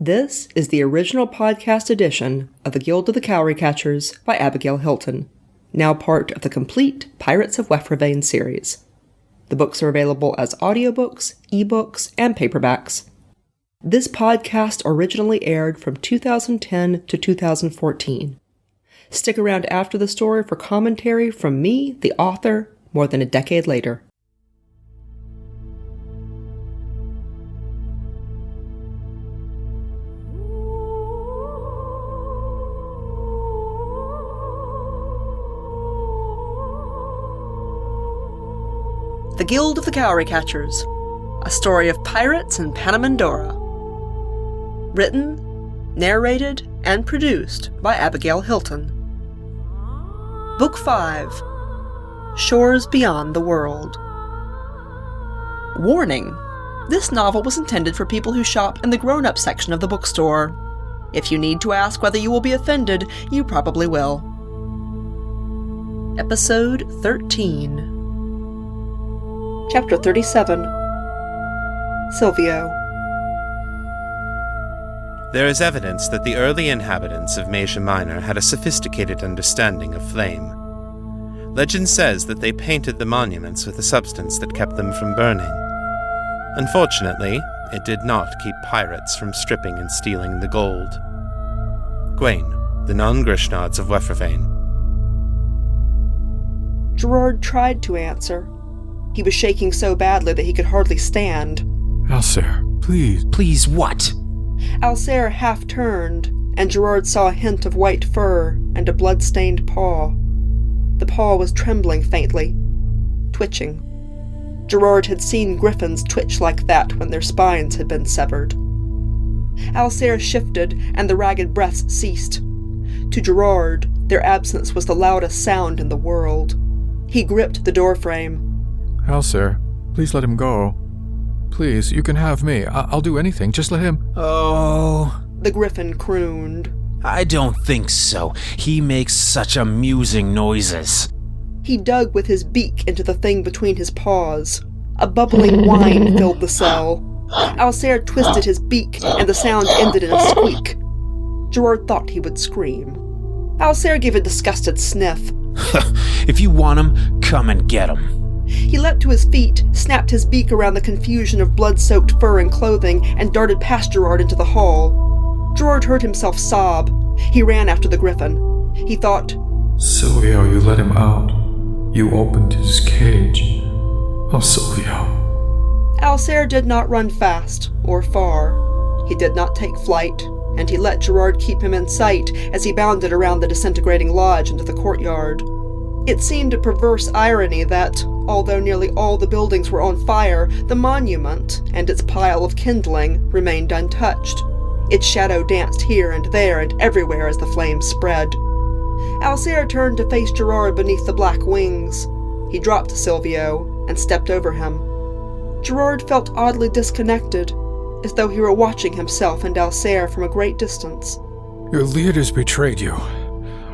This is the original podcast edition of The Guild of the Cowry Catchers by Abigail Hilton, now part of the complete Pirates of Wefrevane series. The books are available as audiobooks, ebooks, and paperbacks. This podcast originally aired from 2010 to 2014. Stick around after the story for commentary from me, the author, more than a decade later. The Guild of the Cowry Catchers, a story of pirates in Panamindorah. Written, narrated, and produced by Abigail Hilton. Book 5, Shores Beyond the World. Warning: this novel was intended for people who shop in the grown-up section of the bookstore. If you need to ask whether you will be offended, you probably will. Episode 13. Chapter 37. Silvio. There is evidence that the early inhabitants of Asia Minor had a sophisticated understanding of flame. Legend says that they painted the monuments with a substance that kept them from burning. Unfortunately, it did not keep pirates from stripping and stealing the gold. Gwaine, the non-Grishnods of Wefrevane. Gerard tried to answer. He was shaking so badly that he could hardly stand. Alcer, please. Please what? Alcer half turned, and Gerard saw a hint of white fur and a blood-stained paw. The paw was trembling faintly, twitching. Gerard had seen griffins twitch like that when their spines had been severed. Alcer shifted, and the ragged breaths ceased. To Gerard, their absence was the loudest sound in the world. He gripped the doorframe. Alcer, please let him go. Please, you can have me. I'll do anything. Just let him... Oh... The griffin crooned. I don't think so. He makes such amusing noises. He dug with his beak into the thing between his paws. A bubbling whine filled the cell. Alcer twisted his beak, and the sound ended in a squeak. Gerard thought he would scream. Alcer gave a disgusted sniff. If you want him, come and get him. He leapt to his feet, snapped his beak around the confusion of blood-soaked fur and clothing, and darted past Gerard into the hall. Gerard heard himself sob. He ran after the griffin. He thought, Silvio, you let him out. You opened his cage. Oh, Silvio. Alcer did not run fast, or far. He did not take flight, and he let Gerard keep him in sight as he bounded around the disintegrating lodge into the courtyard. It seemed a perverse irony that, although nearly all the buildings were on fire, the monument and its pile of kindling remained untouched. Its shadow danced here and there and everywhere as the flames spread. Alcer turned to face Gerard beneath the black wings. He dropped Silvio and stepped over him. Gerard felt oddly disconnected, as though he were watching himself and Alcer from a great distance. Your leaders betrayed you.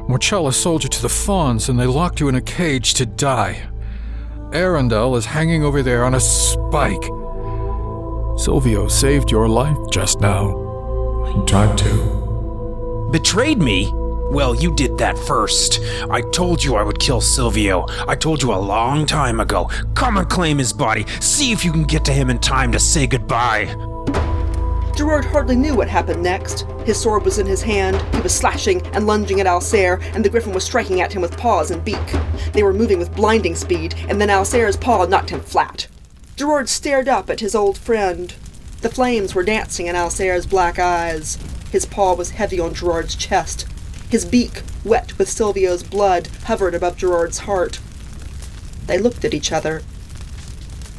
Morchella sold you to the Fawns, and they locked you in a cage to die. Arundel is hanging over there on a spike. Silvio saved your life just now. He tried to. Betrayed me? Well, you did that first. I told you I would kill Silvio. I told you a long time ago. Come and claim his body. See if you can get to him in time to say goodbye. Gerard hardly knew what happened next. His sword was in his hand, he was slashing and lunging at Alcer, and the griffin was striking at him with paws and beak. They were moving with blinding speed, and then Alcer's paw knocked him flat. Gerard stared up at his old friend. The flames were dancing in Alcer's black eyes. His paw was heavy on Gerard's chest. His beak, wet with Silvio's blood, hovered above Gerard's heart. They looked at each other.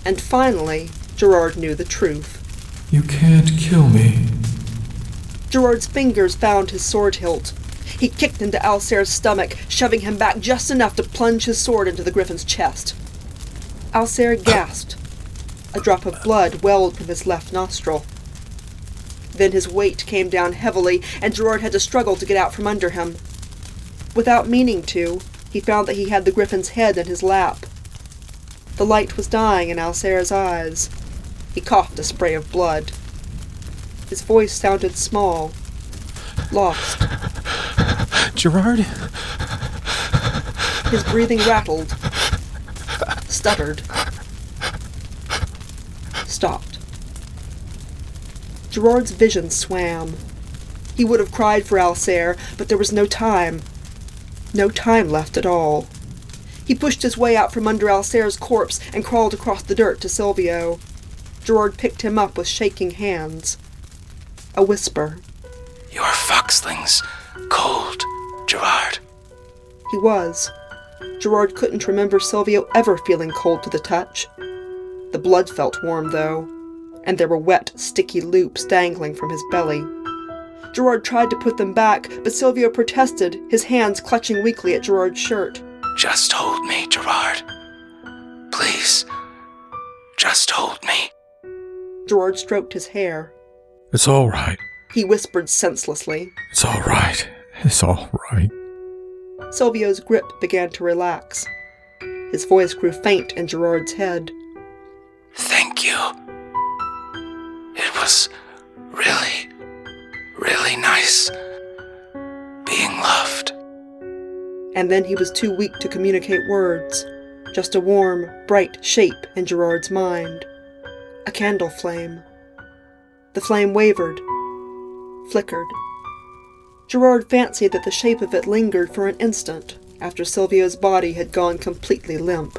And finally, Gerard knew the truth. You can't kill me. Gerard's fingers found his sword hilt. He kicked into Alcer's stomach, shoving him back just enough to plunge his sword into the griffin's chest. Alcer gasped. A drop of blood welled from his left nostril. Then his weight came down heavily, and Gerard had to struggle to get out from under him. Without meaning to, he found that he had the griffin's head in his lap. The light was dying in Alcer's eyes. He coughed a spray of blood. His voice sounded small, lost. Gerard? His breathing rattled, stuttered, stopped. Gerard's vision swam. He would have cried for Alcere, but there was no time. No time left at all. He pushed his way out from under Alcere's corpse and crawled across the dirt to Silvio. Gerard picked him up with shaking hands. A whisper. "Your foxling's cold, Gerard." He was. Gerard couldn't remember Silvio ever feeling cold to the touch. The blood felt warm, though, and there were wet, sticky loops dangling from his belly. Gerard tried to put them back, but Silvio protested, his hands clutching weakly at Gerard's shirt. "Just hold me, Gerard. Please, just hold me." Gerard stroked his hair. It's all right. He whispered senselessly. It's all right. It's all right. Silvio's grip began to relax. His voice grew faint in Gerard's head. "Thank you. It was really, really nice being loved." And then he was too weak to communicate words. Just a warm, bright shape in Gerard's mind. A candle flame. The flame wavered, flickered. Gerard fancied that the shape of it lingered for an instant after Silvio's body had gone completely limp.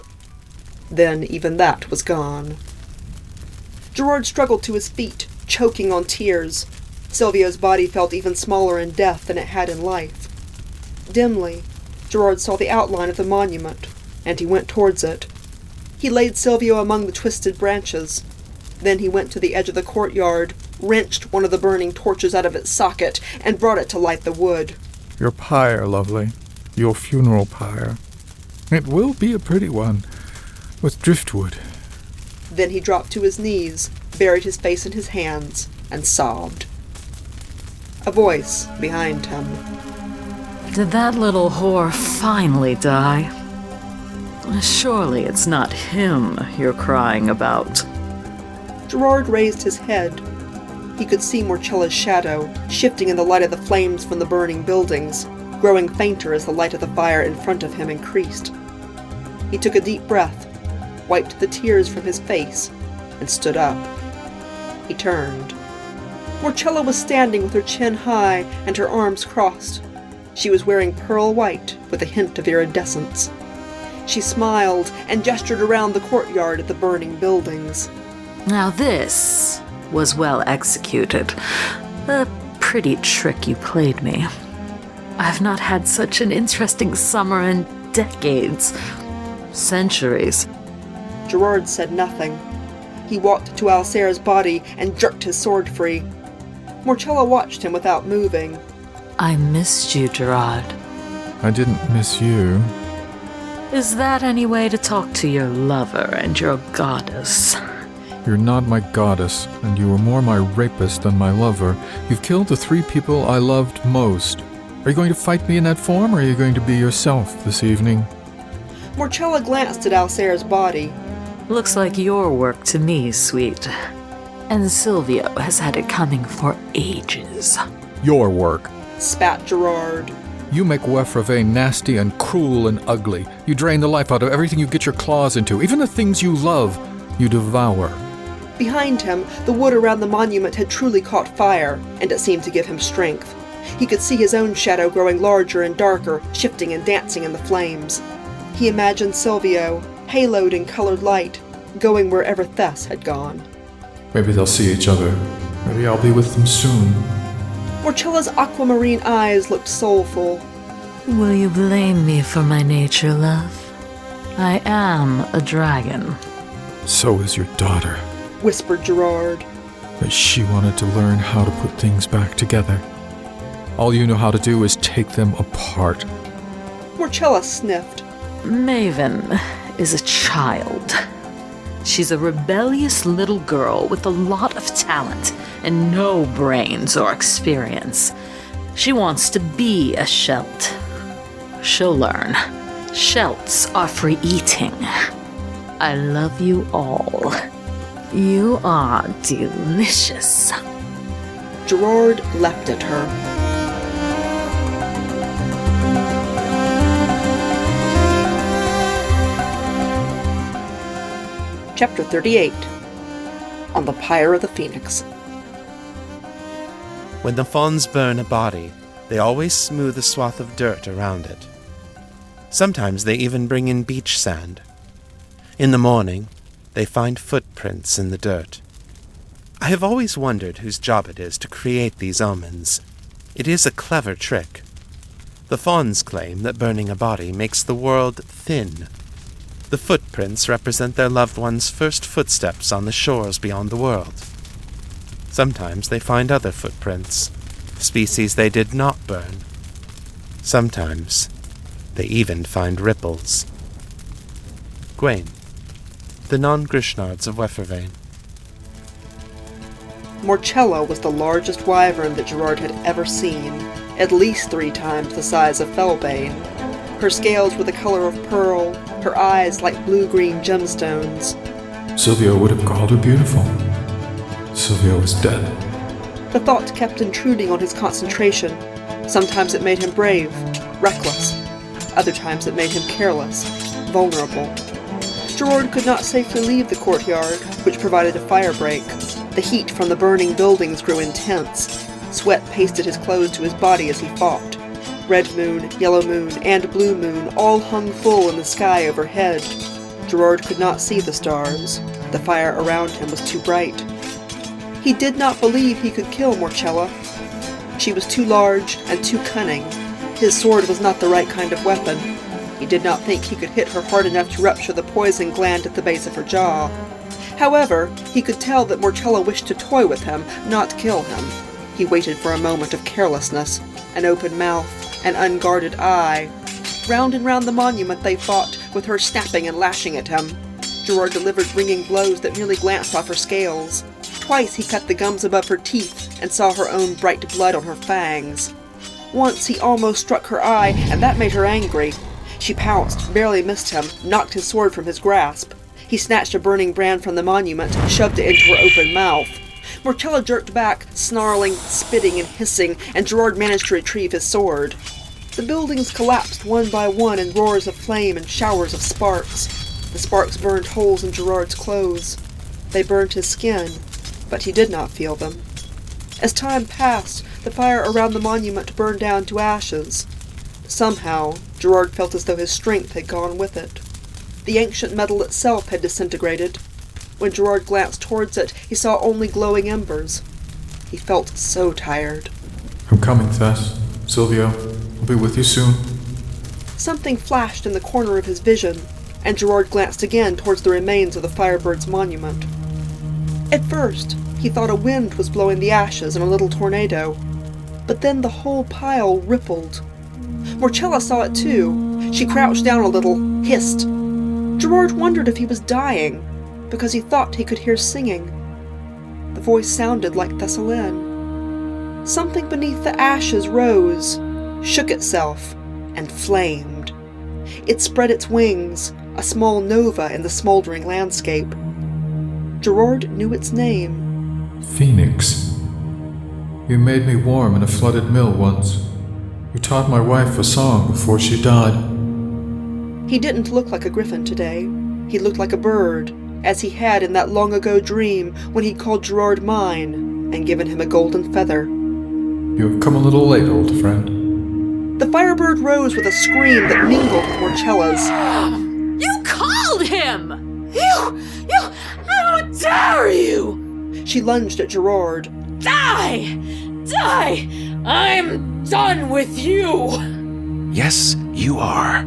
Then even that was gone. Gerard struggled to his feet, choking on tears. Silvio's body felt even smaller in death than it had in life. Dimly, Gerard saw the outline of the monument, and he went towards it. He laid Silvio among the twisted branches. Then he went to the edge of the courtyard, wrenched one of the burning torches out of its socket, and brought it to light the wood. Your pyre, lovely. Your funeral pyre. It will be a pretty one, with driftwood. Then he dropped to his knees, buried his face in his hands, and sobbed. A voice behind him. Did that little whore finally die? Surely it's not him you're crying about. Gerard raised his head. He could see Morcella's shadow, shifting in the light of the flames from the burning buildings, growing fainter as the light of the fire in front of him increased. He took a deep breath, wiped the tears from his face, and stood up. He turned. Morcella was standing with her chin high and her arms crossed. She was wearing pearl white with a hint of iridescence. She smiled and gestured around the courtyard at the burning buildings. Now this was well executed. A pretty trick you played me. I've not had such an interesting summer in decades. Centuries. Gerard said nothing. He walked to Alcere's body and jerked his sword free. Morcella watched him without moving. I missed you, Gerard. I didn't miss you. Is that any way to talk to your lover and your goddess? You're not my goddess, and you are more my rapist than my lover. You've killed the 3 people I loved most. Are you going to fight me in that form, or are you going to be yourself this evening? Morcella glanced at Alcere's body. Looks like your work to me, sweet. And Silvio has had it coming for ages. Your work. Spat Gerard. You make Wefrave nasty and cruel and ugly. You drain the life out of everything you get your claws into. Even the things you love, you devour. Behind him, the wood around the monument had truly caught fire, and it seemed to give him strength. He could see his own shadow growing larger and darker, shifting and dancing in the flames. He imagined Silvio, haloed in colored light, going wherever Thess had gone. Maybe they'll see each other. Maybe I'll be with them soon. Morcella's aquamarine eyes looked soulful. Will you blame me for my nature, love? I am a dragon. So is your daughter. Whispered Gerard. But she wanted to learn how to put things back together. All you know how to do is take them apart. Morcella sniffed. Maven is a child. She's a rebellious little girl with a lot of talent and no brains or experience. She wants to be a Shelt. She'll learn. Shelts are for eating. I love you all. You are delicious. Gerard leapt at her. Chapter 38. On the Pyre of the Phoenix. When the fauns burn a body, they always smooth a swath of dirt around it. Sometimes they even bring in beach sand. In the morning, they find footprints in the dirt. I have always wondered whose job it is to create these omens. It is a clever trick. The fauns claim that burning a body makes the world thin. The footprints represent their loved ones' first footsteps on the shores beyond the world. Sometimes they find other footprints, species they did not burn. Sometimes they even find ripples. Gwaine, the non-Grishnards of Wefervain. Morchella was the largest wyvern that Gerard had ever seen, at least 3 times the size of Felbane. Her scales were the color of pearl, her eyes like blue-green gemstones. Silvio would have called her beautiful. Silvio is dead. The thought kept intruding on his concentration. Sometimes it made him brave, reckless. Other times it made him careless, vulnerable. Gerard could not safely leave the courtyard, which provided a fire break. The heat from the burning buildings grew intense. Sweat pasted his clothes to his body as he fought. Red moon, yellow moon, and blue moon all hung full in the sky overhead. Gerard could not see the stars. The fire around him was too bright. He did not believe he could kill Morchella. She was too large and too cunning. His sword was not the right kind of weapon. He did not think he could hit her hard enough to rupture the poison gland at the base of her jaw. However, he could tell that Morchella wished to toy with him, not kill him. He waited for a moment of carelessness, an open mouth, an unguarded eye. Round and round the monument they fought, with her snapping and lashing at him. Gerard delivered ringing blows that merely glanced off her scales. Twice he cut the gums above her teeth and saw her own bright blood on her fangs. Once he almost struck her eye, and that made her angry. She pounced, barely missed him, knocked his sword from his grasp. He snatched a burning brand from the monument, shoved it into her open mouth. Morchella jerked back, snarling, spitting, and hissing, and Gerard managed to retrieve his sword. The buildings collapsed one by one in roars of flame and showers of sparks. The sparks burned holes in Gerard's clothes. They burned his skin, but he did not feel them. As time passed, the fire around the monument burned down to ashes. Somehow, Gerard felt as though his strength had gone with it. The ancient metal itself had disintegrated. When Gerard glanced towards it, he saw only glowing embers. He felt so tired. I'm coming, Thess. Silvio, I'll be with you soon. Something flashed in the corner of his vision, and Gerard glanced again towards the remains of the Firebird's monument. At first, he thought a wind was blowing the ashes in a little tornado, but then the whole pile rippled. Morchella saw it too. She crouched down a little, hissed. Gerard wondered if he was dying, because he thought he could hear singing. The voice sounded like Thessaline. Something beneath the ashes rose, shook itself, and flamed. It spread its wings, a small nova in the smoldering landscape. Gerard knew its name. Phoenix. You made me warm in a flooded mill once. You taught my wife a song before she died. He didn't look like a griffin today. He looked like a bird, as he had in that long-ago dream when he'd called Gerard mine and given him a golden feather. You have come a little late, old friend. The Firebird rose with a scream that mingled with Morchella's. You called him! How dare you! She lunged at Gerard. Die! I'm done with you! Yes, you are.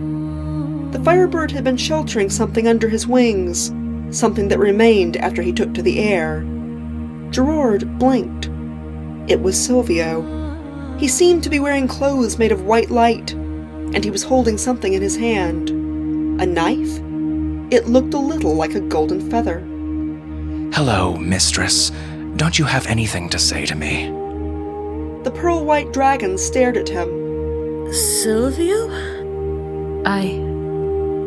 The Firebird had been sheltering something under his wings, something that remained after he took to the air. Gerard blinked. It was Silvio. He seemed to be wearing clothes made of white light, and he was holding something in his hand. A knife? It looked a little like a golden feather. Hello, mistress. Don't you have anything to say to me? The pearl-white dragon stared at him. Silvio?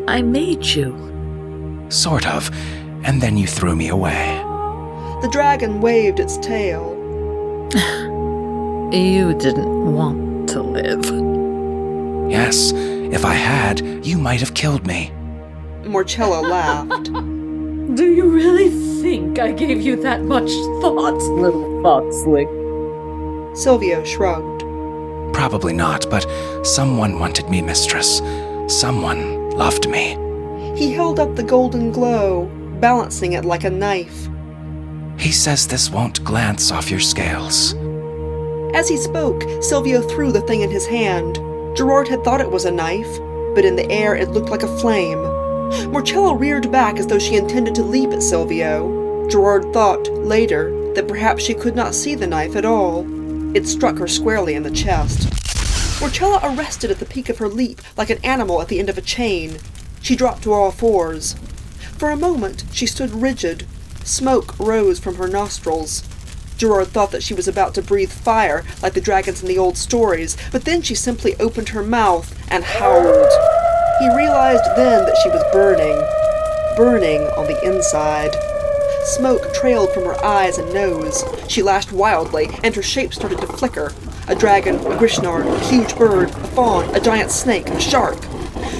I made you. Sort of, and then you threw me away. The dragon waved its tail. You didn't want to live. Yes, if I had, you might have killed me. Morcella laughed. Do you really think I gave you that much thought, little foxling? Silvio shrugged. Probably not, but someone wanted me, mistress. Someone loved me. He held up the golden glow, balancing it like a knife. He says this won't glance off your scales. As he spoke, Silvio threw the thing in his hand. Gerard had thought it was a knife, but in the air it looked like a flame. Morcella reared back as though she intended to leap at Silvio. Gerard thought, later, that perhaps she could not see the knife at all. It struck her squarely in the chest. Morcella arrested at the peak of her leap like an animal at the end of a chain. She dropped to all fours. For a moment, she stood rigid. Smoke rose from her nostrils. Gerard thought that she was about to breathe fire like the dragons in the old stories, but then she simply opened her mouth and howled. He realized then that she was burning on the inside. Smoke trailed from her eyes and nose. She lashed wildly, and her shape started to flicker. A dragon, a Grishnard, a huge bird, a fawn, a giant snake, a shark.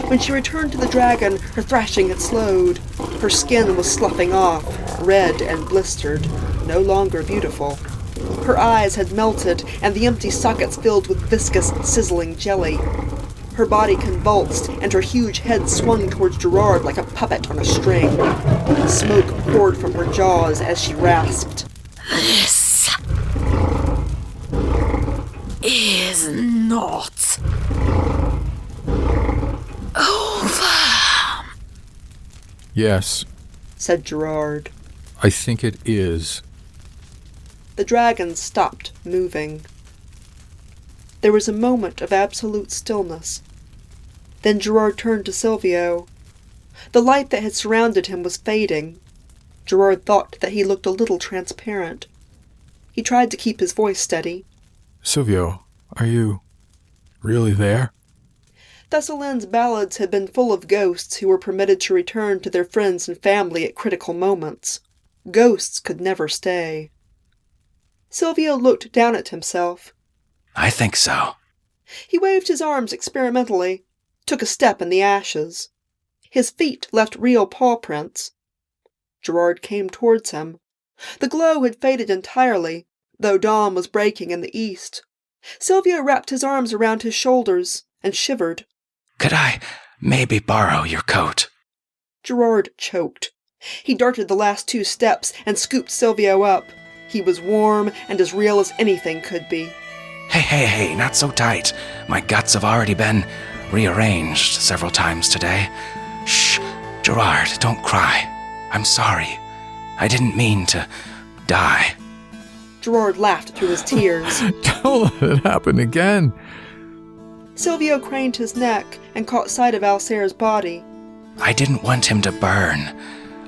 When she returned to the dragon, her thrashing had slowed. Her skin was sloughing off, red and blistered, no longer beautiful. Her eyes had melted, and the empty sockets filled with viscous, sizzling jelly. Her body convulsed, and her huge head swung towards Gerard like a puppet on a string. Smoke poured from her jaws as she rasped. This is not over. Yes, Said Gerard. I think it is. The dragon stopped moving. There was a moment of absolute stillness. Then Gerard turned to Silvio. The light that had surrounded him was fading. Gerard thought that he looked a little transparent. He tried to keep his voice steady. Silvio, are you really there? Thessalin's ballads had been full of ghosts who were permitted to return to their friends and family at critical moments. Ghosts could never stay. Silvio looked down at himself. I think so. He waved his arms experimentally, took a step in the ashes. His feet left real paw prints. Gerard came towards him. The glow had faded entirely, though dawn was breaking in the east. Silvio wrapped his arms around his shoulders and shivered. Could I maybe borrow your coat? Gerard choked. He darted the last 2 steps and scooped Silvio up. He was warm and as real as anything could be. Hey, not so tight. My guts have already been rearranged several times today. Shh, Gerard, don't cry. I'm sorry. I didn't mean to die. Gerard laughed through his tears. Don't let it happen again. Silvio craned his neck and caught sight of Alcer's body. I didn't want him to burn.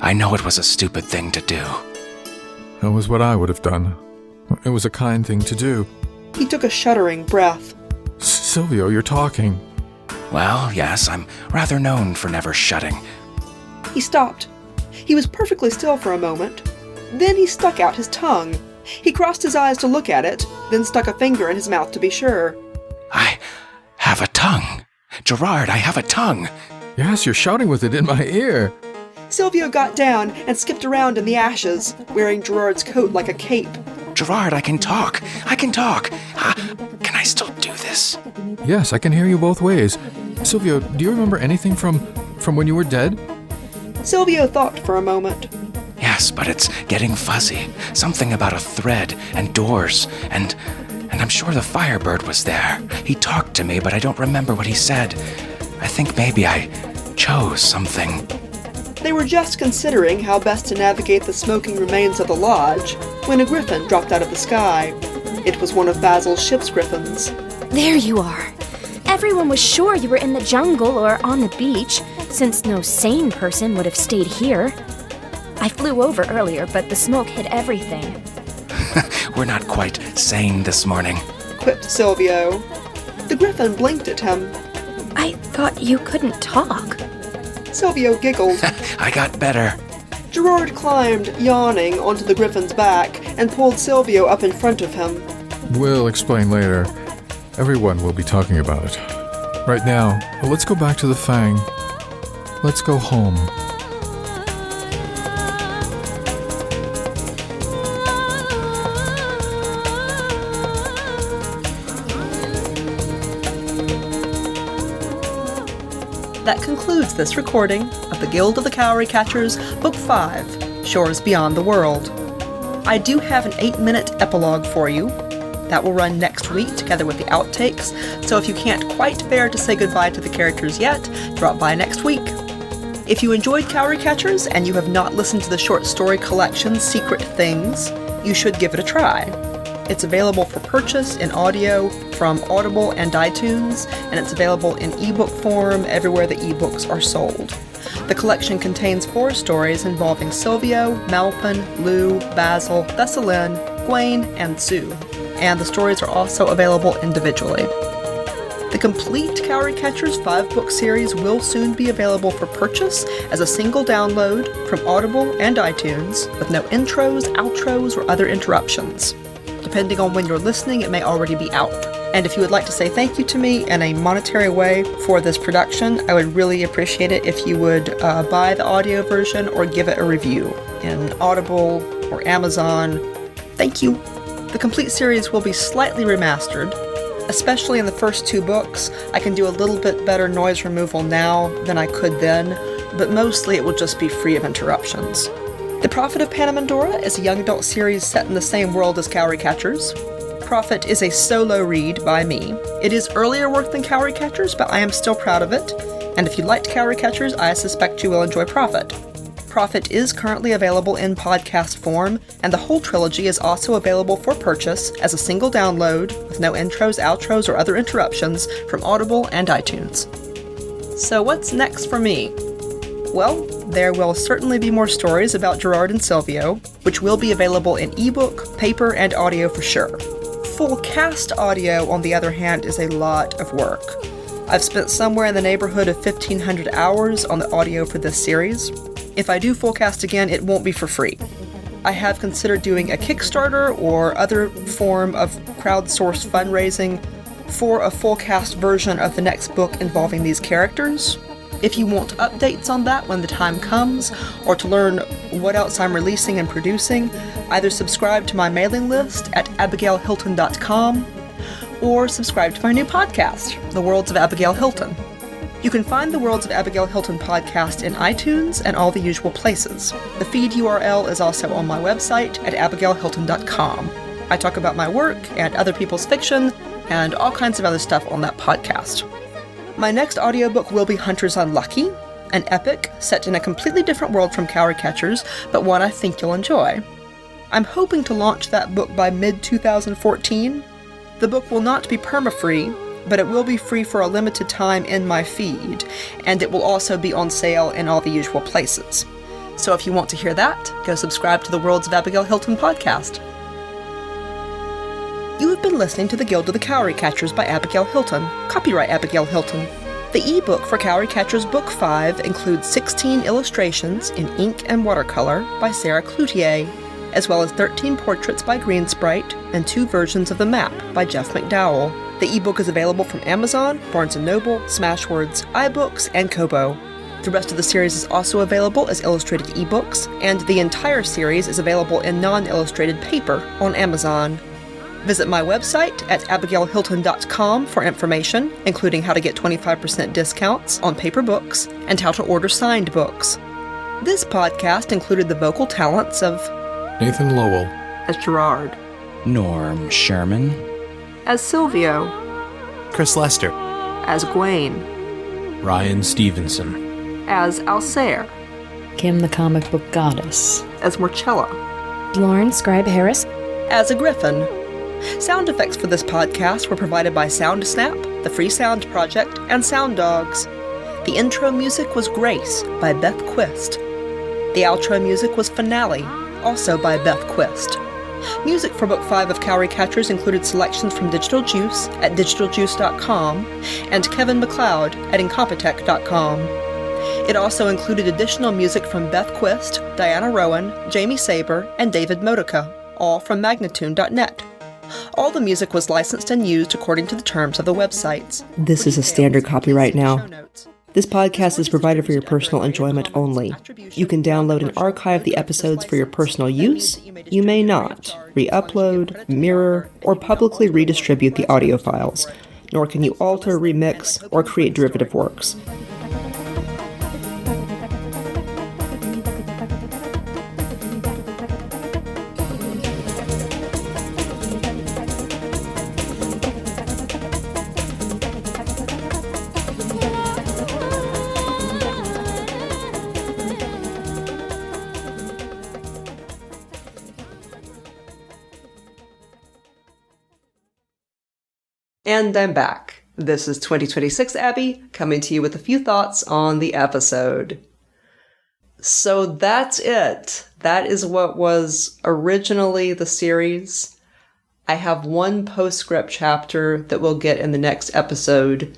I know it was a stupid thing to do. That was what I would have done. It was a kind thing to do. He took a shuddering breath. Silvio, you're talking. Well, yes, I'm rather known for never shutting. He stopped. He was perfectly still for a moment. Then he stuck out his tongue. He crossed his eyes to look at it, then stuck a finger in his mouth to be sure. I have a tongue. Gerard, I have a tongue. Yes, you're shouting with it in my ear. Silvio got down and skipped around in the ashes, wearing Gerard's coat like a cape. Gerard, I can talk. Can I still do this? Yes, I can hear you both ways. Silvio, do you remember anything from when you were dead? Silvio thought for a moment. Yes, but it's getting fuzzy. Something about a thread and doors, and I'm sure the Firebird was there. He talked to me, but I don't remember what he said. I think maybe I chose something. They were just considering how best to navigate the smoking remains of the lodge when a griffin dropped out of the sky. It was one of Basil's ship's griffins. There you are. Everyone was sure you were in the jungle or on the beach, since no sane person would have stayed here. I flew over earlier, but the smoke hid everything. We're not quite sane this morning, quipped Silvio. The griffin blinked at him. I thought you couldn't talk. Silvio giggled. I got better. Gerard climbed, yawning, onto the griffin's back and pulled Silvio up in front of him. We'll explain later. Everyone will be talking about it. Right now, let's go back to the Fang. Let's go home. That concludes this recording of the Guild of the Cowry Catchers, Book 5, Shores Beyond the World. I do have an 8-minute epilogue for you. That will run next week together with the outtakes, so if you can't quite bear to say goodbye to the characters yet, drop by next week. If you enjoyed Cowry Catchers and you have not listened to the short story collection Secret Things, you should give it a try. It's available for purchase in audio from Audible and iTunes, and it's available in ebook form everywhere the ebooks are sold. The collection contains 4 stories involving Silvio, Malpin, Lou, Basil, Thessalyn, Gwaine, and Sue, and the stories are also available individually. The complete Cowry Catchers 5-book series will soon be available for purchase as a single download from Audible and iTunes, with no intros, outros, or other interruptions. Depending on when you're listening, it may already be out. And if you would like to say thank you to me in a monetary way for this production, I would really appreciate it if you would buy the audio version or give it a review in Audible or Amazon. Thank you. The complete series will be slightly remastered. Especially in the first 2 books, I can do a little bit better noise removal now than I could then, but mostly it will just be free of interruptions. The Prophet of Panamindorah is a young adult series set in the same world as Cowry Catchers. Prophet is a solo read by me. It is earlier work than Cowry Catchers, but I am still proud of it, and if you liked Cowry Catchers, I suspect you will enjoy Prophet. Prophet is currently available in podcast form, and the whole trilogy is also available for purchase as a single download with no intros, outros, or other interruptions from Audible and iTunes. So what's next for me? Well, there will certainly be more stories about Gerard and Silvio, which will be available in ebook, paper, and audio for sure. Full cast audio, on the other hand, is a lot of work. I've spent somewhere in the neighborhood of 1,500 hours on the audio for this series. If I do full cast again, it won't be for free. I have considered doing a Kickstarter or other form of crowdsourced fundraising for a full cast version of the next book involving these characters. If you want updates on that when the time comes, or to learn what else I'm releasing and producing, either subscribe to my mailing list at abigailhilton.com or subscribe to my new podcast, The Worlds of Abigail Hilton. You can find the Worlds of Abigail Hilton podcast in iTunes and all the usual places. The feed URL is also on my website at abigailhilton.com. I talk about my work and other people's fiction and all kinds of other stuff on that podcast. My next audiobook will be Hunter's Unlucky, an epic set in a completely different world from Cowry Catchers, but one I think you'll enjoy. I'm hoping to launch that book by mid-2014. The book will not be perma-free, but it will be free for a limited time in my feed, and it will also be on sale in all the usual places. So if you want to hear that, go subscribe to the Worlds of Abigail Hilton podcast. You have been listening to The Guild of the Cowry Catchers by Abigail Hilton. Copyright Abigail Hilton. The ebook for Cowry Catchers Book 5 includes 16 illustrations in ink and watercolor by Sarah Cloutier, as well as 13 portraits by Greensprite and 2 versions of the map by Jeff McDowell. The ebook is available from Amazon, Barnes & Noble, Smashwords, iBooks, and Kobo. The rest of the series is also available as illustrated ebooks, and the entire series is available in non-illustrated paper on Amazon. Visit my website at abigailhilton.com for information, including how to get 25% discounts on paper books and how to order signed books. This podcast included the vocal talents of Nathan Lowell as Gerard, Norm Sherman, as Silvio, Chris Lester, as Gwaine, Ryan Stevenson, as Alsair, Kim the comic book goddess, as Marcella, Lauren Scribe Harris, as a griffin. Sound effects for this podcast were provided by SoundSnap, the Free Sound Project, and Sound Dogs. The intro music was Grace by Beth Quist. The outro music was Finale, also by Beth Quist. Music for Book 5 of Cowry Catchers included selections from Digital Juice at digitaljuice.com and Kevin MacLeod at incompetech.com. It also included additional music from Beth Quist, Diana Rowan, Jamie Saber, and David Modica, all from magnatune.net. All the music was licensed and used according to the terms of the websites. This is a standard copyright now. This podcast is provided for your personal enjoyment only. You can download and archive the episodes for your personal use. You may not re-upload, mirror, or publicly redistribute the audio files, nor can you alter, remix, or create derivative works. And I'm back. This is 2026 Abby, coming to you with a few thoughts on the episode. So that's it. That is what was originally the series. I have one postscript chapter that we'll get in the next episode.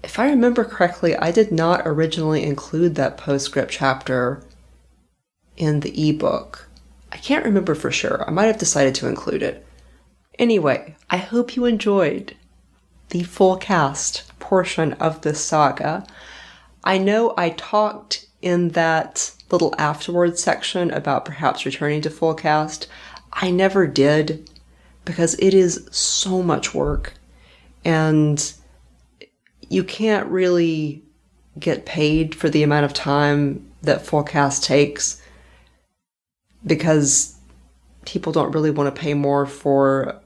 If I remember correctly, I did not originally include that postscript chapter in the ebook. I can't remember for sure. I might have decided to include it. Anyway, I hope you enjoyed the full cast portion of this saga. I know I talked in that little afterwards section about perhaps returning to full cast. I never did because it is so much work and you can't really get paid for the amount of time that full cast takes because people don't really want to pay more for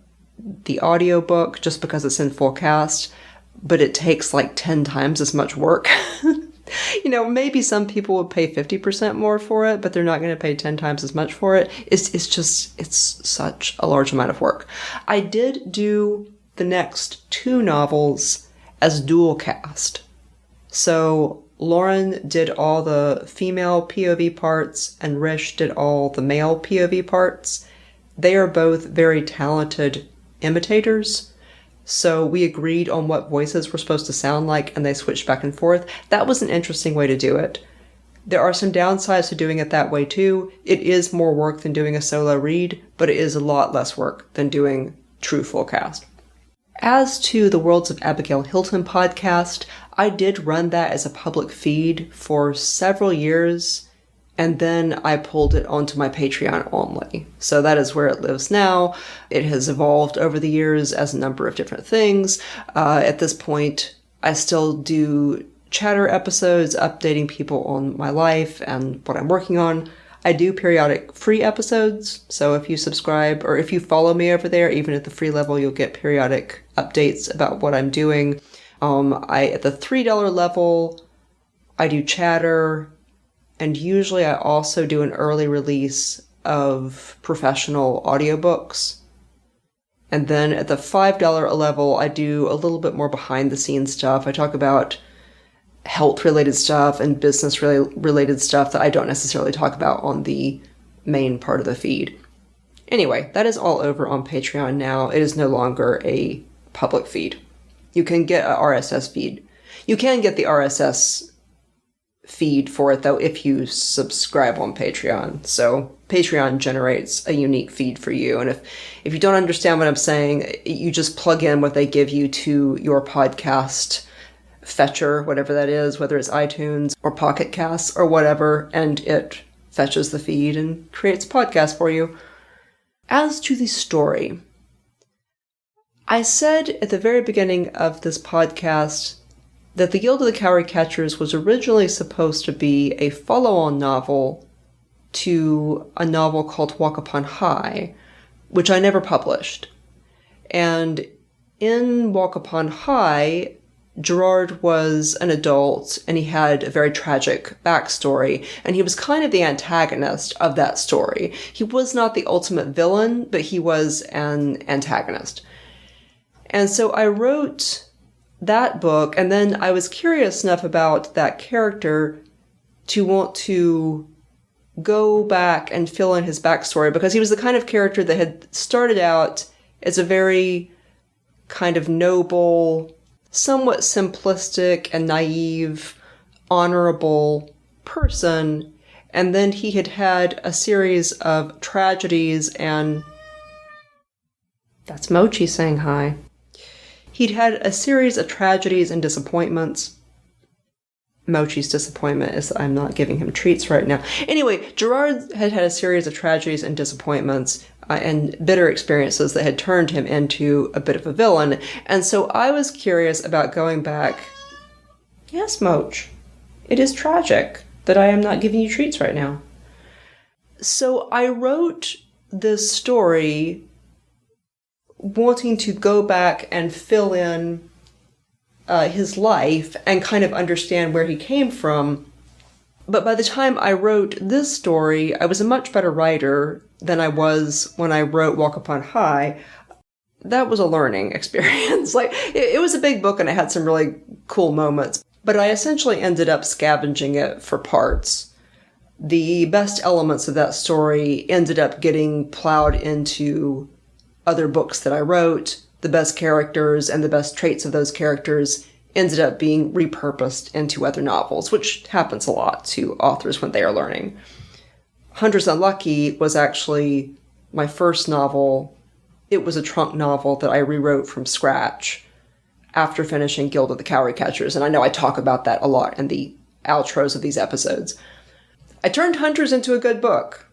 the audiobook just because it's in full cast, but it takes like 10 times as much work. You know, maybe some people would pay 50% more for it, but they're not going to pay 10 times as much for it. It's such a large amount of work. I did do the next 2 novels as dual cast. So Lauren did all the female POV parts and Rish did all the male POV parts. They are both very talented imitators, so we agreed on what voices were supposed to sound like and they switched back and forth. That was an interesting way to do it. There are some downsides to doing it that way too. It is more work than doing a solo read, but it is a lot less work than doing true full cast. As to the Worlds of Abigail Hilton podcast, I did run that as a public feed for several years, and then I pulled it onto my Patreon only. So that is where it lives now. It has evolved over the years as a number of different things. At this point, I still do chatter episodes, updating people on my life and what I'm working on. I do periodic free episodes. So if you subscribe or if you follow me over there, even at the free level, you'll get periodic updates about what I'm doing. At the $3 level, I do chatter. And usually I also do an early release of professional audiobooks. And then at the $5 level, I do a little bit more behind the scenes stuff. I talk about health related stuff and business related stuff that I don't necessarily talk about on the main part of the feed. Anyway, that is all over on Patreon now. It is no longer a public feed. You can get a RSS feed. You can get the RSS feed for it though if you subscribe on Patreon. So Patreon generates a unique feed for you, and if you don't understand what I'm saying, you just plug in what they give you to your podcast fetcher, whatever that is, whether it's iTunes or Pocket Casts or whatever, and it fetches the feed and creates a podcast for you. As to the story, I said at the very beginning of this podcast that The Guild of the Cowry Catchers was originally supposed to be a follow-on novel to a novel called Walk Upon High, which I never published. And in Walk Upon High, Gerard was an adult and he had a very tragic backstory, and he was kind of the antagonist of that story. He was not the ultimate villain, but he was an antagonist. And so I wrote that book, and then I was curious enough about that character to want to go back and fill in his backstory, because he was the kind of character that had started out as a very kind of noble, somewhat simplistic and naive, honorable person, and then he had had a series of tragedies and That's Mochi saying hi. He'd had a series of tragedies and disappointments. Mochi's disappointment is that I'm not giving him treats right now. Anyway, Gerard had had a series of tragedies and disappointments and bitter experiences that had turned him into a bit of a villain. And so I was curious about going back. Yes, Moch, it is tragic that I am not giving you treats right now. So I wrote this story wanting to go back and fill in his life and kind of understand where he came from. But by the time I wrote this story, I was a much better writer than I was when I wrote Walk Upon High. That was a learning experience. It was a big book and I had some really cool moments, but I essentially ended up scavenging it for parts. The best elements of that story ended up getting plowed into other books that I wrote. The best characters and the best traits of those characters ended up being repurposed into other novels, which happens a lot to authors when they are learning. Hunter's Unlucky was actually my first novel. It was a trunk novel that I rewrote from scratch after finishing Guild of the Cowry Catchers, and I know I talk about that a lot in the outros of these episodes. I turned Hunters into a good book.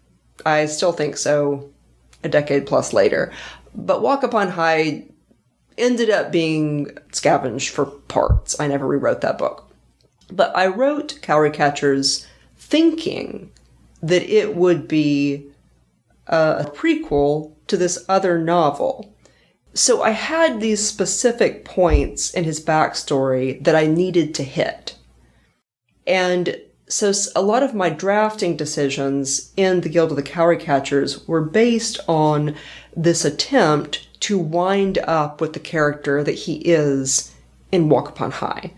I still think so a decade plus later. But Walk Upon High ended up being scavenged for parts. I never rewrote that book. But I wrote Cowry Catchers thinking that it would be a prequel to this other novel. So I had these specific points in his backstory that I needed to hit. And so a lot of my drafting decisions in the Guild of the Cowry Catchers were based on this attempt to wind up with the character that he is in Walk Upon High.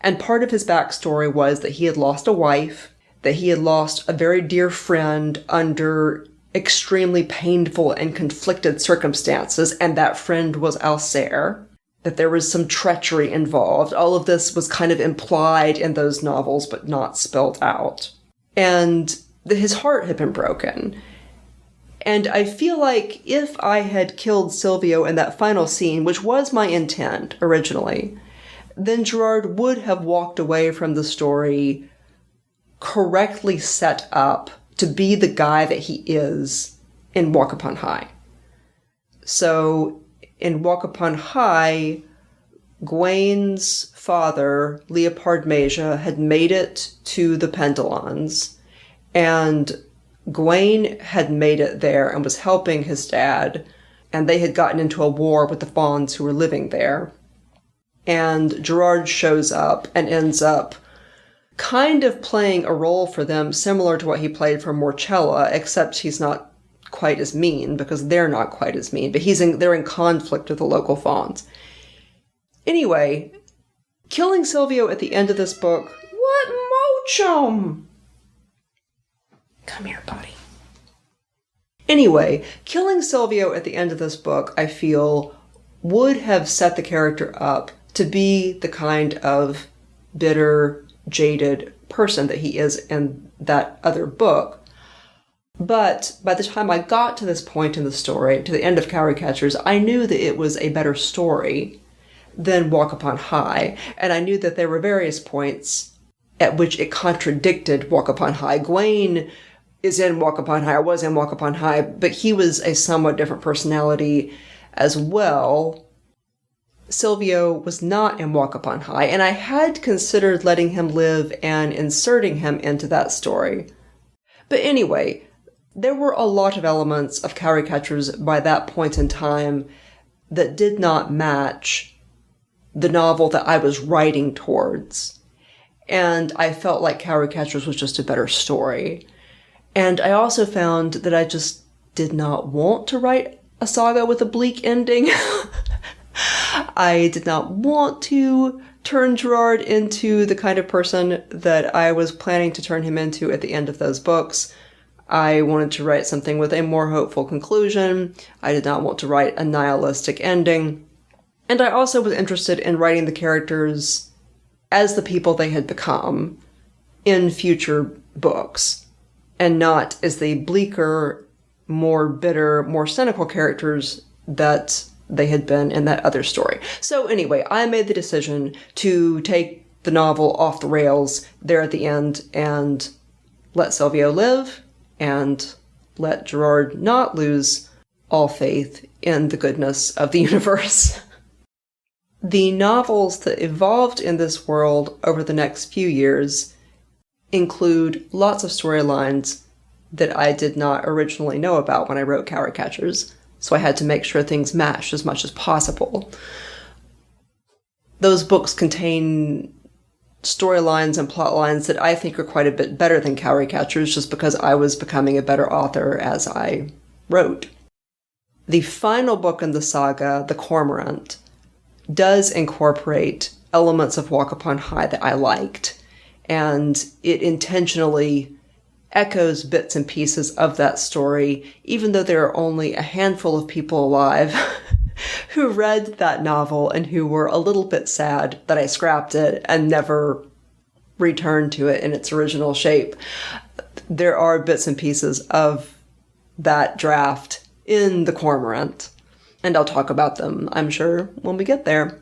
And part of his backstory was that he had lost a wife, that he had lost a very dear friend under extremely painful and conflicted circumstances, and that friend was Alcere, that there was some treachery involved. All of this was kind of implied in those novels, but not spelled out. And his heart had been broken. And I feel like if I had killed Silvio in that final scene, which was my intent originally, then Gerard would have walked away from the story correctly set up to be the guy that he is in Walk Upon High. So in Walk Upon High, Gwain's father, Leopard Masia, had made it to the Pendulons, and Gwain had made it there and was helping his dad, and they had gotten into a war with the Fauns who were living there. And Gerard shows up and ends up kind of playing a role for them similar to what he played for Morchella, except he's not quite as mean because they're not quite as mean, but they're in conflict with the local Fauns. Anyway, killing Silvio at the end of this book, what mochum? Come here, buddy. Anyway, killing Silvio at the end of this book, I feel, would have set the character up to be the kind of bitter, jaded person that he is in that other book. But by the time I got to this point in the story, to the end of Cowry Catchers, I knew that it was a better story than Walk Upon High, and I knew that there were various points at which it contradicted Walk Upon High. Gwain is in Walk Upon High, or was in Walk Upon High, but he was a somewhat different personality as well. Silvio was not in Walk Upon High, and I had considered letting him live and inserting him into that story. But anyway, there were a lot of elements of Cowry Catchers by that point in time that did not match the novel that I was writing towards. And I felt like Cowry Catchers was just a better story. And I also found that I just did not want to write a saga with a bleak ending. I did not want to turn Gerard into the kind of person that I was planning to turn him into at the end of those books. I wanted to write something with a more hopeful conclusion. I did not want to write a nihilistic ending. And I also was interested in writing the characters as the people they had become in future books, and not as the bleaker, more bitter, more cynical characters that they had been in that other story. So anyway, I made the decision to take the novel off the rails there at the end and let Silvio live and let Gerard not lose all faith in the goodness of the universe. The novels that evolved in this world over the next few years include lots of storylines that I did not originally know about when I wrote Cowry Catchers, so I had to make sure things matched as much as possible. Those books contain storylines and plot lines that I think are quite a bit better than Cowry Catchers, just because I was becoming a better author as I wrote. The final book in the saga, The Cormorant, does incorporate elements of Walk Upon High that I liked, and it intentionally echoes bits and pieces of that story, even though there are only a handful of people alive who read that novel and who were a little bit sad that I scrapped it and never returned to it in its original shape. There are bits and pieces of that draft in The Cormorant, and I'll talk about them, I'm sure, when we get there.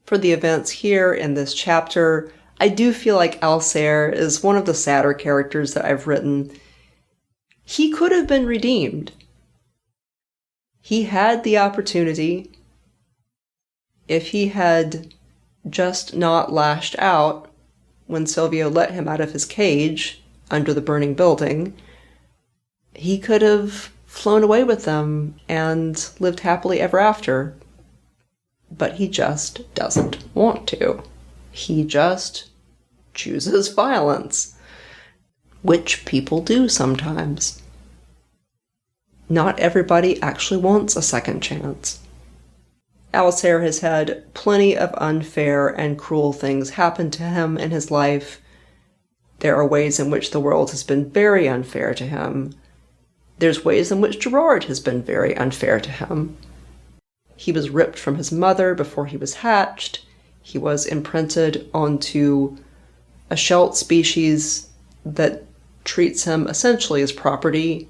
For the events here in this chapter, I do feel like Alcere is one of the sadder characters that I've written. He could have been redeemed. He had the opportunity. If he had just not lashed out when Silvio let him out of his cage under the burning building, he could have flown away with them and lived happily ever after. But he just doesn't want to. He just chooses violence, which people do sometimes. Not everybody actually wants a second chance. Alcere has had plenty of unfair and cruel things happen to him in his life. There are ways in which the world has been very unfair to him. There's ways in which Gerard has been very unfair to him. He was ripped from his mother before he was hatched. He was imprinted onto a Schelt species that treats him essentially as property,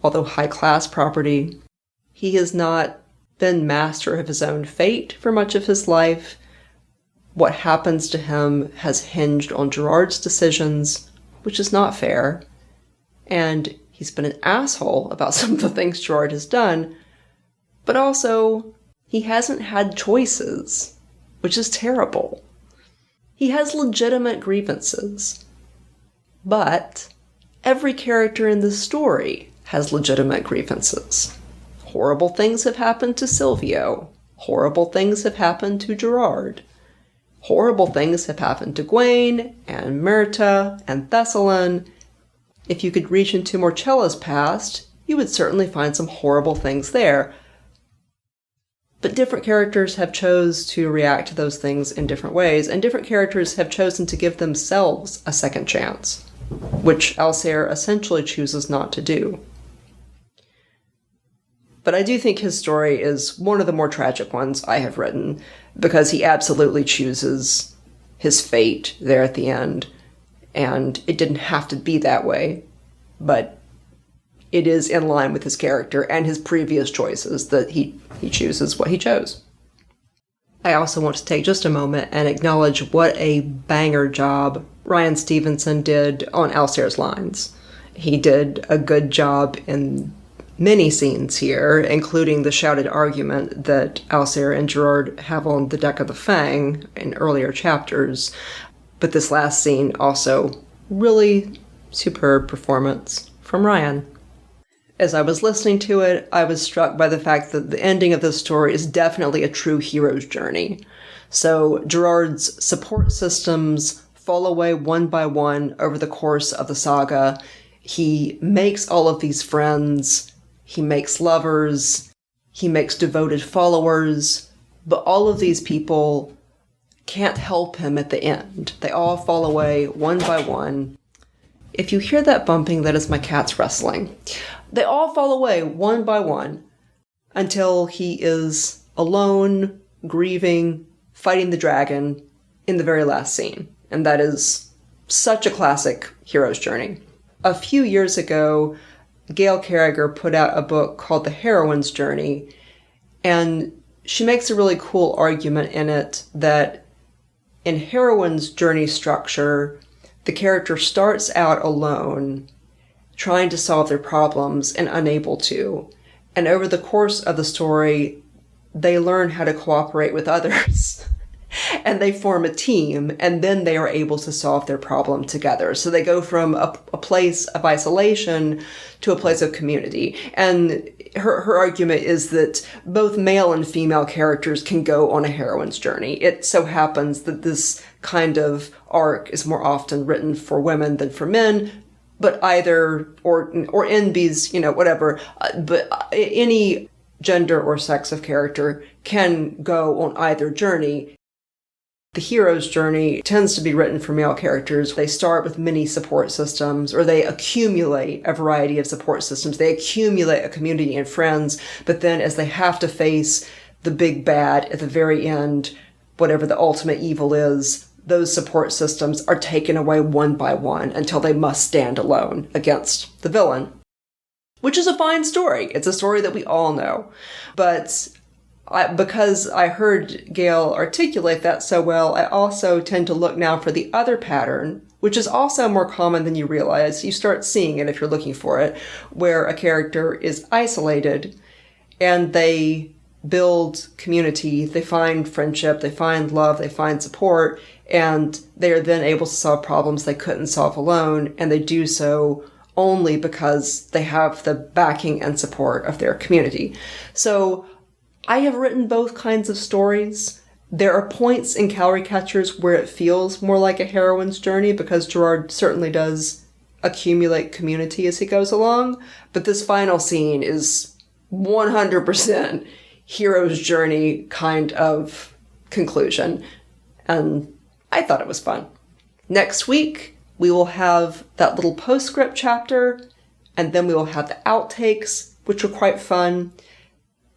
although high-class property. He has not been master of his own fate for much of his life. What happens to him has hinged on Gerard's decisions, which is not fair. And he's been an asshole about some of the things Gerard has done, but also he hasn't had choices, which is terrible. He has legitimate grievances, but every character in this story has legitimate grievances. Horrible things have happened to Silvio. Horrible things have happened to Gerard. Horrible things have happened to Gwaine and Myrta and Thessalon. If you could reach into Morcella's past, you would certainly find some horrible things there. But different characters have chose to react to those things in different ways, and different characters have chosen to give themselves a second chance, which Alcere essentially chooses not to do. But I do think his story is one of the more tragic ones I have written, because he absolutely chooses his fate there at the end, and it didn't have to be that way, but it is in line with his character and his previous choices that he chooses what he chose. I also want to take just a moment and acknowledge what a banger job Ryan Stevenson did on Alcere's lines. He did a good job in many scenes here, including the shouted argument that Alcere and Gerard have on the deck of the Fang in earlier chapters. But this last scene also, really superb performance from Ryan. As I was listening to it, I was struck by the fact that the ending of this story is definitely a true hero's journey. So Gerard's support systems fall away one by one over the course of the saga. He makes all of these friends, he makes lovers, he makes devoted followers, but all of these people can't help him at the end. They all fall away one by one. If you hear that bumping, that is my cats wrestling. They all fall away one by one until he is alone, grieving, fighting the dragon in the very last scene. And that is such a classic hero's journey. A few years ago, Gail Carriger put out a book called The Heroine's Journey, and she makes a really cool argument in it that in Heroine's journey structure, the character starts out alone, trying to solve their problems and unable to. And over the course of the story, they learn how to cooperate with others. And they form a team, and then they are able to solve their problem together. So they go from a place of isolation to a place of community. And her argument is that both male and female characters can go on a heroine's journey. It so happens that this kind of arc is more often written for women than for men, but either, or in these, whatever, but any gender or sex of character can go on either journey. The hero's journey tends to be written for male characters. They start with many support systems, or they accumulate a variety of support systems. They accumulate a community and friends, but then as they have to face the big bad at the very end, whatever the ultimate evil is, those support systems are taken away one by one until they must stand alone against the villain. Which is a fine story. It's a story that we all know. But because I heard Gail articulate that so well, I also tend to look now for the other pattern, which is also more common than you realize. You start seeing it if you're looking for it, where a character is isolated and they build community, they find friendship, they find love, they find support, and they are then able to solve problems they couldn't solve alone, and they do so only because they have the backing and support of their community. So I have written both kinds of stories. There are points in Cowry Catchers where it feels more like a heroine's journey because Gerard certainly does accumulate community as he goes along, but this final scene is 100% hero's journey kind of conclusion, and I thought it was fun. Next week, we will have that little postscript chapter, and then we will have the outtakes, which are quite fun.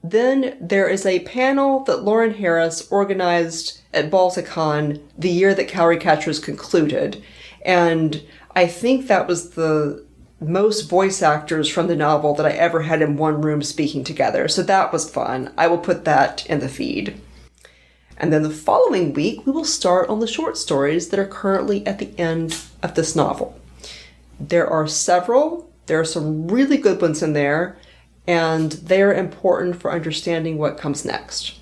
Then there is a panel that Lauren Harris organized at Balticon the year that Cowry Catchers concluded. And I think that was the most voice actors from the novel that I ever had in one room speaking together. So that was fun. I will put that in the feed. And then the following week, we will start on the short stories that are currently at the end of this novel. There are several. There are some really good ones in there, and they're important for understanding what comes next.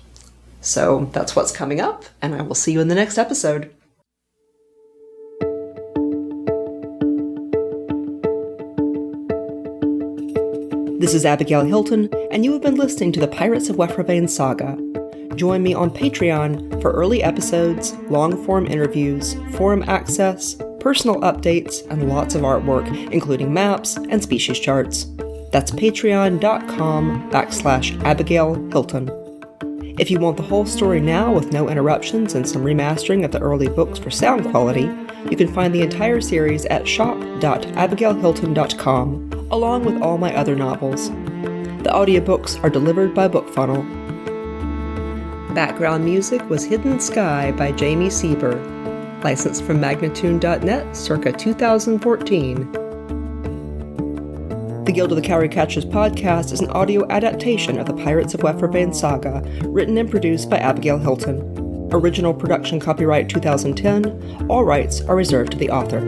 So that's what's coming up, and I will see you in the next episode. This is Abigail Hilton, and you have been listening to the Pirates of Wefravain saga. Join me on Patreon for early episodes, long-form interviews, forum access, personal updates, and lots of artwork, including maps and species charts. That's patreon.com/Abigail Hilton. If you want the whole story now with no interruptions and some remastering of the early books for sound quality, you can find the entire series at shop.abigailhilton.com, along with all my other novels. The audiobooks are delivered by BookFunnel. Background music was Hidden Sky by Jamie Sieber, licensed from Magnatune.net circa 2014. The Guild of the Cowry Catchers podcast is an audio adaptation of the Pirates of Wefravain saga, written and produced by Abigail Hilton. Original production copyright 2010. All rights are reserved to the author.